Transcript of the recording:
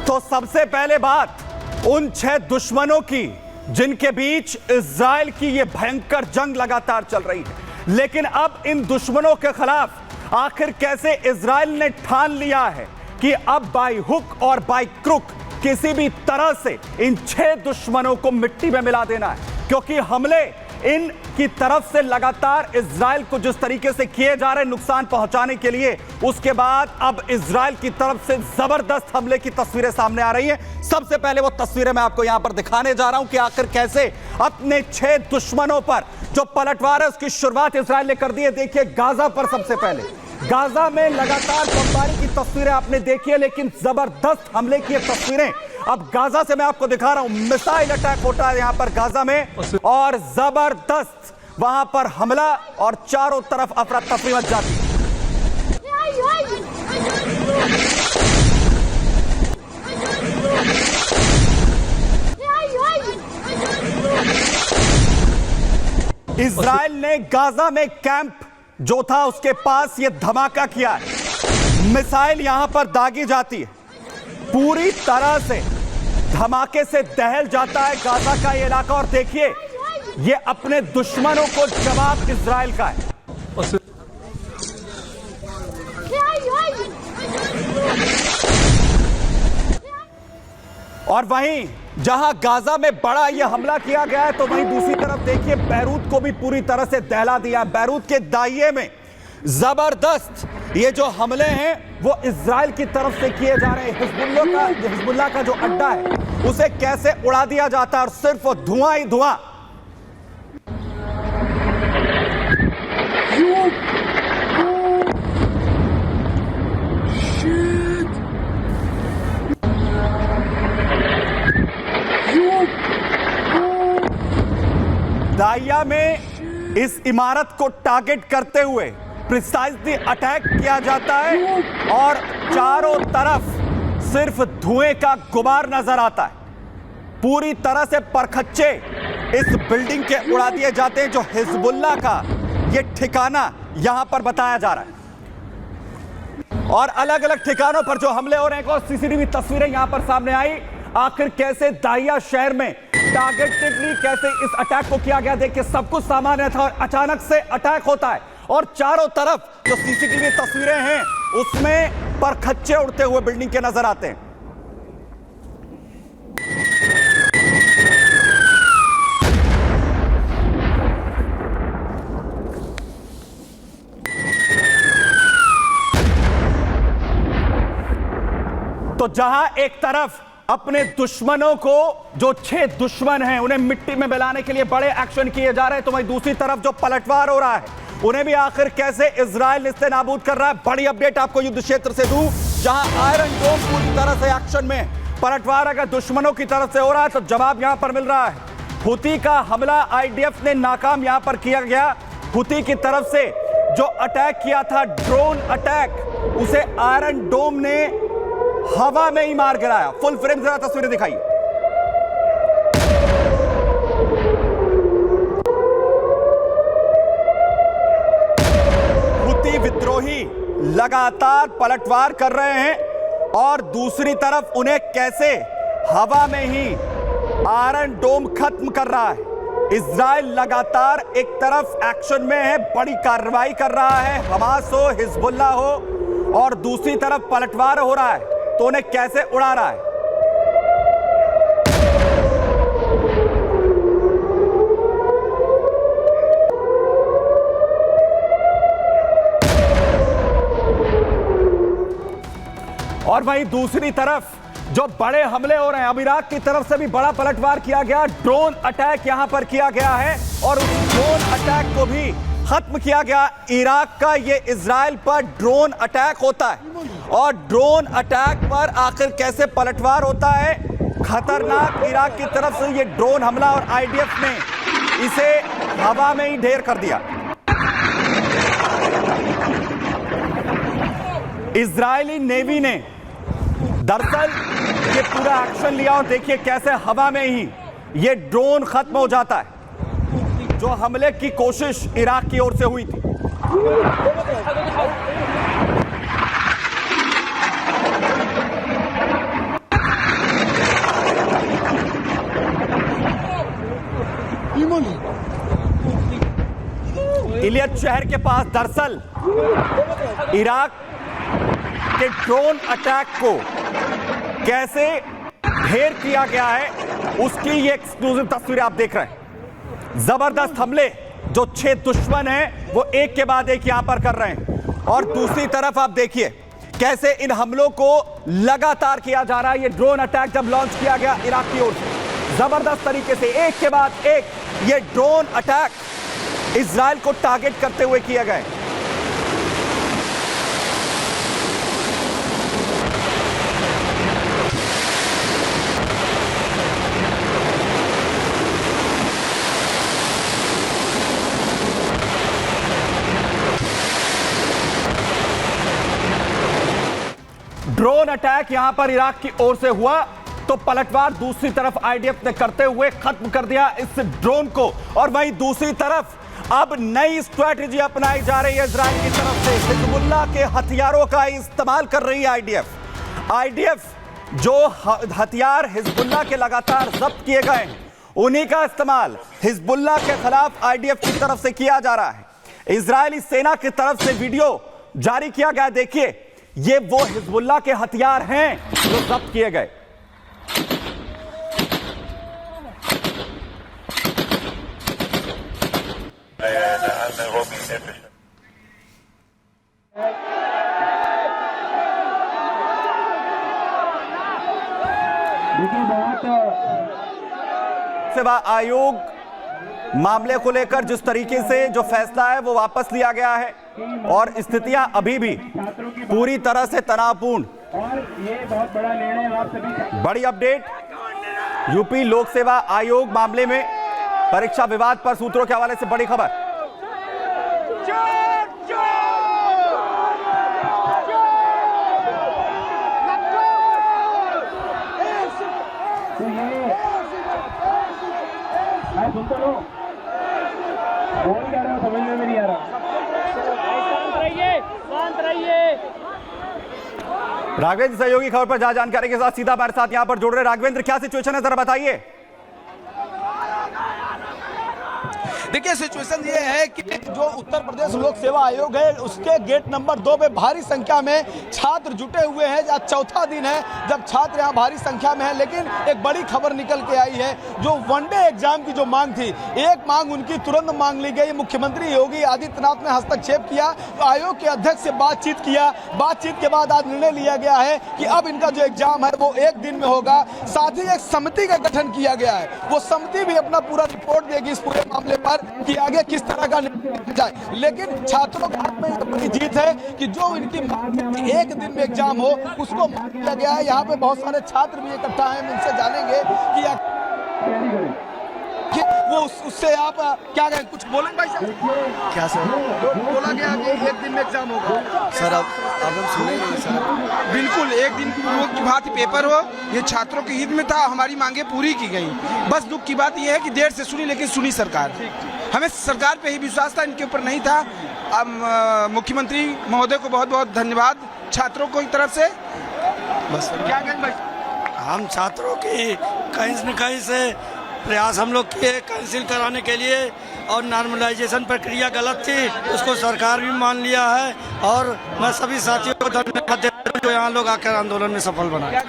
तो सबसे पहले बात उन 6 दुश्मनों की जिनके बीच इजराइल की यह भयंकर जंग लगातार चल रही है। लेकिन अब इन दुश्मनों के खिलाफ आखिर कैसे इजराइल ने ठान लिया है कि अब बाय हुक और बाय क्रुक किसी भी तरह से इन 6 दुश्मनों को मिट्टी में मिला देना है, क्योंकि हमले इन की तरफ से लगातार इजराइल को जिस तरीके से किए जा रहे नुकसान पहुंचाने के लिए, उसके बाद अब इजराइल की तरफ से जबरदस्त हमले की तस्वीरें सामने आ रही हैं। सबसे पहले वो तस्वीरें मैं आपको यहां पर दिखाने जा रहा हूं कि आखिर कैसे अपने 6 दुश्मनों पर जो पलटवार है उसकी शुरुआत इजराइल ने कर दी है। देखिए गाजा पर सबसे पहले, गाजा में लगातार बमबारी की तस्वीरें आपने देखी है, लेकिन जबरदस्त हमले की तस्वीरें अब गाजा से मैं आपको दिखा रहा हूं। मिसाइल अटैक होता है यहां पर गाजा में और जबरदस्त वहां पर हमला और चारों तरफ अफरा तफरी मच जाती है। इजराइल ने गाजा में कैंप जो था उसके पास यह धमाका किया है। मिसाइल यहां पर दागी जाती है, पूरी तरह से धमाके से दहल जाता है गाजा का ये इलाका। और देखिए ये अपने दुश्मनों को जवाब इजराइल का है। और वहीं जहां गाजा में बड़ा यह हमला किया गया है, तो वहीं दूसरी तरफ देखिए बैरूत को भी पूरी तरह से दहला दिया। बैरूत के दाहिए में जबरदस्त ये जो हमले हैं वो इजराइल की तरफ से किए जा रहे हैं। हिजबुल्लाह का जो अड्डा है उसे कैसे उड़ा दिया जाता है और सिर्फ धुआं ही धुआं। दाहिया में इस इमारत को टारगेट करते हुए प्रिसाइजली अटैक किया जाता है और चारों तरफ सिर्फ धुएं का गुबार नजर आता है। पूरी तरह से परखच्चे इस बिल्डिंग के उड़ा दिए जाते हैं जो हिजबुल्लाह का ये ठिकाना यहां पर बताया जा रहा है। और अलग अलग ठिकानों पर जो हमले हो रहे हैं, और सीसीटीवी तस्वीरें यहां पर सामने आई। आखिर कैसे दाहिया शहर में टारगेटेडली कैसे इस अटैक को किया गया। देखिए सब कुछ सामान्य था और अचानक से अटैक होता है और चारों तरफ जो सीसीटीवी तस्वीरें हैं उसमें परखच्चे उड़ते हुए बिल्डिंग के नजर आते हैं। तो जहां एक तरफ अपने दुश्मनों को, जो 6 दुश्मन हैं उन्हें मिट्टी में मिलाने के लिए बड़े एक्शन किए जा रहे हैं, तो वहीं दूसरी तरफ जो पलटवार हो रहा है उन्हें भी आखिर कैसे इजराइल निस्ते नाबूद कर रहा है। बड़ी अपडेट आपको युद्ध क्षेत्र से दूं, जहां आयरन डोम पूरी तरह से एक्शन में। पलटवार अगर दुश्मनों की तरफ से हो रहा है तो जवाब यहां पर मिल रहा है। हुती का हमला आईडीएफ ने नाकाम यहां पर किया गया। हुती की तरफ से जो अटैक किया था, ड्रोन अटैक, उसे आयरन डोम ने हवा में ही मार गिराया। फुल फ्रेम जरा तस्वीरें दिखाइए। हुती विद्रोही लगातार पलटवार कर रहे हैं और दूसरी तरफ उन्हें कैसे हवा में ही आयरन डोम खत्म कर रहा है। इजराइल लगातार एक तरफ एक्शन में है, बड़ी कार्रवाई कर रहा है, हमास हो, हिजबुल्लाह हो, और दूसरी तरफ पलटवार हो रहा है तो उन्हें कैसे उड़ा रहा है। और वहीं दूसरी तरफ जो बड़े हमले हो रहे हैं, अब इराक की तरफ से भी बड़ा पलटवार किया गया, ड्रोन अटैक यहां पर किया गया है और उस ड्रोन अटैक को भी खत्म किया गया। इराक का ये इजराइल पर ड्रोन अटैक होता है और ड्रोन अटैक पर आखिर कैसे पलटवार होता है। खतरनाक इराक की तरफ से ये ड्रोन हमला और आईडीएफ ने इसे हवा में ही ढेर कर दिया। इजरायली नेवी ने दरअसल ये पूरा एक्शन लिया और देखिए कैसे हवा में ही ये ड्रोन खत्म हो जाता है जो हमले की कोशिश इराक की ओर से हुई थी। इलियट शहर के पास दरअसल इराक के ड्रोन अटैक को कैसे ढेर किया गया है, उसकी ये एक्सक्लूसिव तस्वीर आप देख रहे हैं। जबरदस्त हमले जो 6 दुश्मन हैं वो एक के बाद एक यहां पर कर रहे हैं, और दूसरी तरफ आप देखिए कैसे इन हमलों को लगातार किया जा रहा है। ये ड्रोन अटैक जब लॉन्च किया गया इराक की ओर से, जबरदस्त तरीके से एक के बाद एक ये ड्रोन अटैक इजराइल को टारगेट करते हुए किए गए। ड्रोन अटैक यहां पर इराक की ओर से हुआ तो पलटवार दूसरी तरफ आईडीएफ ने करते हुए खत्म कर दिया इस ड्रोन को। और वहीं दूसरी तरफ अब नई स्ट्रैटेजी अपनाई जा रही है इजराइल की तरफ से। हिजबुल्लाह के हथियारों का इस्तेमाल कर रही है आईडीएफ। जो हथियार हिजबुल्लाह के लगातार जब्त किए गए हैं उन्हीं का इस्तेमाल हिजबुल्लाह के खिलाफ आईडीएफ की तरफ से किया जा रहा है। इजरायली सेना की तरफ से वीडियो जारी किया गया, देखिए ये वो हिजबुल्लाह के हथियार हैं जो जब्त किए गए। सेवा आयोग मामले को लेकर जिस तरीके से जो फैसला है वो वापस लिया गया है, और स्थितियां अभी भी पूरी तरह से तनावपूर्ण। और ये बहुत बड़ा निर्णय आप सभी। बड़ी अपडेट, यूपी लोक सेवा आयोग मामले में परीक्षा विवाद पर सूत्रों के हवाले से बड़ी खबर। सुनते लो, बोल क्या रहे हो, समझ में नहीं आ रहा। शांत रहिए। राघवेंद्र सहयोगी खबर पर जानकारी के साथ सीधा हमारे साथ यहां पर जुड़ रहे। राघवेंद्र, क्या सिचुएशन है, जरा बताइए। देखिए सिचुएशन ये है कि जो उत्तर प्रदेश लोक सेवा आयोग है उसके गेट नंबर 2 पे भारी संख्या में छात्र जुटे हुए हैं। आज चौथा दिन है जब छात्र यहाँ भारी संख्या में है, लेकिन एक बड़ी खबर निकल के आई है। जो वनडे एग्जाम की जो मांग थी, एक मांग उनकी तुरंत मांग ली गई। मुख्यमंत्री योगी आदित्यनाथ ने हस्तक्षेप किया, आयोग के अध्यक्ष से बातचीत किया। बातचीत के बाद आज निर्णय लिया गया है कि अब इनका जो एग्जाम है वो एक दिन में होगा। साथ ही एक समिति का गठन किया गया है, वो समिति भी अपना पूरा रिपोर्ट देगी इस पूरे मामले पर कि आगे किस तरह का निर्णय जाए। लेकिन छात्रों के हाथ में बड़ी जीत है कि जो इनकी एक दिन में एग्जाम हो उसको मान लिया गया है। यहाँ पे बहुत सारे छात्र भी इकट्ठा हैं, इनसे जानेंगे कि वो उससे आप क्या कहें, कुछ बोलेंगे भाई साहब? क्या सर? बोला गया कि एक दिन में एग्जाम होगा सर, अब हम सुनेंगे सर। बिल्कुल एक दिन पूर्व की भांति पेपर हो, ये छात्रों के हित में था, हमारी मांगे पूरी की गई। बस दुख की बात यह है कि देर से सुनी, लेकिन सुनी सरकार। हमें सरकार पे ही विश्वास था, इनके ऊपर नहीं था। अब मुख्यमंत्री महोदय को बहुत बहुत धन्यवाद छात्रों को की तरफ से। बस क्या कहें भाई? हम छात्रों की कहीं न कहीं से प्रयास हम लोग किए कैंसिल कराने के लिए, और नॉर्मलाइजेशन प्रक्रिया गलत थी, उसको सरकार भी मान लिया है। और मैं सभी साथियों को धन्यवाद देता हूं जो यहाँ लोग आकर आंदोलन में सफल बनाए।